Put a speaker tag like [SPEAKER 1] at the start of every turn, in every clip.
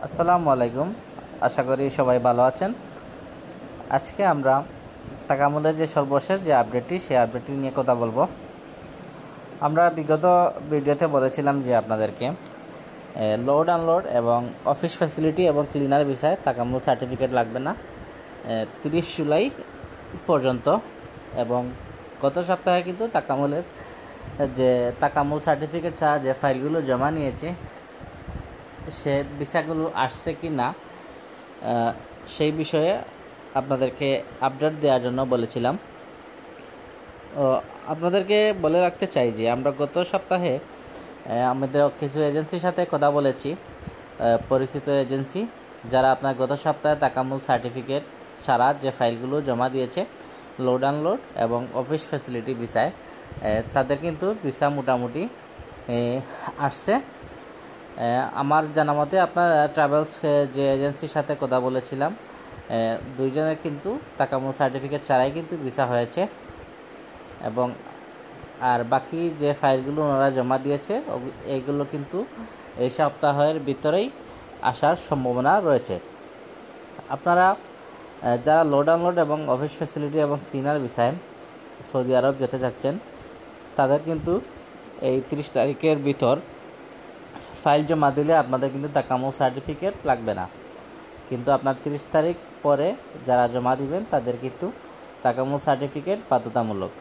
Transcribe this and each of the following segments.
[SPEAKER 1] আসসালামু আলাইকুম। আশা করি সবাই ভালো আছেন। আজকে আমরা তাকামুলের যে সর্বশেষ যে আপডেটটি সেই আপডেটটি নিয়ে কথা বলবো। আমরা বিগত ভিডিওতে বলেছিলাম যে আপনাদেরকে লোড আনলোড এবং অফিস ফ্যাসিলিটি এবং ক্লিনার বিষয়ে তাকামুল সার্টিফিকেট লাগবে না 30 জুলাই পর্যন্ত। এবং গত সপ্তাহে কিন্তু তাকামুলের যে তাকামুল সার্টিফিকেট ছাড়া যে ফাইলগুলো জমা নিয়েছে সে ভিসাগুলো আসছে কি না সেই বিষয়ে আপনাদেরকে আপডেট দেওয়ার জন্য বলেছিলাম। আপনাদেরকে বলে রাখতে চাই যে আমরা গত সপ্তাহে আমাদের কিছু এজেন্সির সাথে কথা বলেছি, পরিচিত এজেন্সি যারা আপনার গত সপ্তাহে তাকামুল সার্টিফিকেট ছাড়া যে ফাইলগুলো জমা দিয়েছে লোড আনলোড এবং অফিস ফ্যাসিলিটি ভিসায়, তাদের কিন্তু ভিসা মোটামুটি আসছে। আমার জানা মতে আপনার ট্রাভেলস যে এজেন্সির সাথে কথা বলেছিলাম দুইজনের কিন্তু তাকামুল সার্টিফিকেট ছাড়াই কিন্তু ভিসা হয়েছে। এবং আর বাকি যে ফাইলগুলো ওনারা জমা দিয়েছে এইগুলো কিন্তু এই সপ্তাহের ভিতরেই আসার সম্ভাবনা রয়েছে। আপনারা যারা লোড আনলোড এবং অফিস ফ্যাসিলিটি এবং ক্লিনার ভিসায় সৌদি আরব যেতে চাচ্ছেন তাদের কিন্তু এই 30 তারিখের ভিতর ফাইল জমা দিলে আপনাদের কিন্তু তাকামুল সার্টিফিকেট লাগবে না, কিন্তু আপনার 30 তারিখ পরে যারা জমা দিবেন তাদের কিন্তু তাকামুল সার্টিফিকেট বাধ্যতামূলক।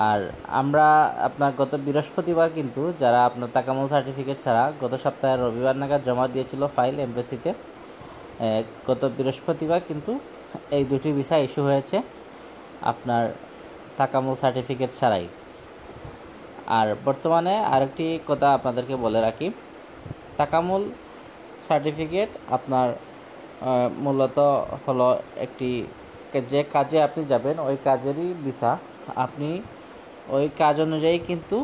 [SPEAKER 1] আর আমরা আপনার গত বৃহস্পতিবার কিন্তু যারা আপনার তাকামুল সার্টিফিকেট ছাড়া গত সপ্তাহের রবিবার নাগাদ জমা দিয়েছিল ফাইল এমবেসিতে, গত বৃহস্পতিবার কিন্তু এই দুটি ভিসা ইস্যু হয়েছে আপনার তাকামুল সার্টিফিকেট ছাড়াই। আর বর্তমানে আরেকটি কথা আপনাদেরকে বলে রাখি, তাকামুল সার্টিফিকেট আপনার মূলত হলো একটি যে কাজে আপনি যাবেন ওই কাজেরই ভিসা। আপনি ওই কাজ অনুযায়ী কিন্তু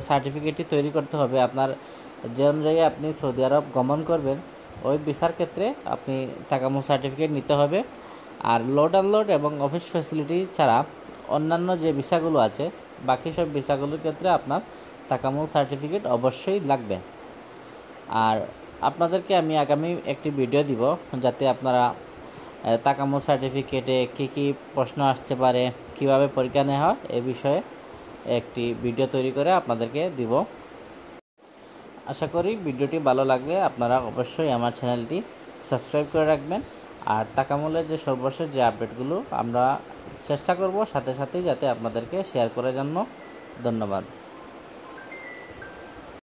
[SPEAKER 1] সার্টিফিকেটটি তৈরি করতে হবে। আপনার যে অনুযায়ী আপনি সৌদি আরব গমন করবেন ওই ভিসার ক্ষেত্রে আপনি তাকামুল সার্টিফিকেট নিতে হবে। আর লোড আনলোড এবং অফিস ফ্যাসিলিটি ছাড়া অন্যান্য যে ভিসাগুলো আছে বাকি সব ভিসাগুলোর ক্ষেত্রে আপনার তাকামুল সার্টিফিকেট অবশ্যই লাগবে। আর আপনাদেরকে আমি আগামী একটি ভিডিও দিব যাতে আপনারা তাকামুল সার্টিফিকেটে কী কী প্রশ্ন আসতে পারে, কিভাবে পরীক্ষা নেওয়া হয় এ বিষয়ে একটি ভিডিও তৈরি করে আপনাদেরকে দিব। আশা করি ভিডিওটি ভালো লাগলে আপনারা অবশ্যই আমার চ্যানেলটি সাবস্ক্রাইব করে রাখবেন। আর তাকামুলের যে সর্বশেষ যে আপডেটগুলো আমরা চেষ্টা করব সাথে সাথেই যাতে আপনাদেরকে শেয়ার করার জন্য। ধন্যবাদ।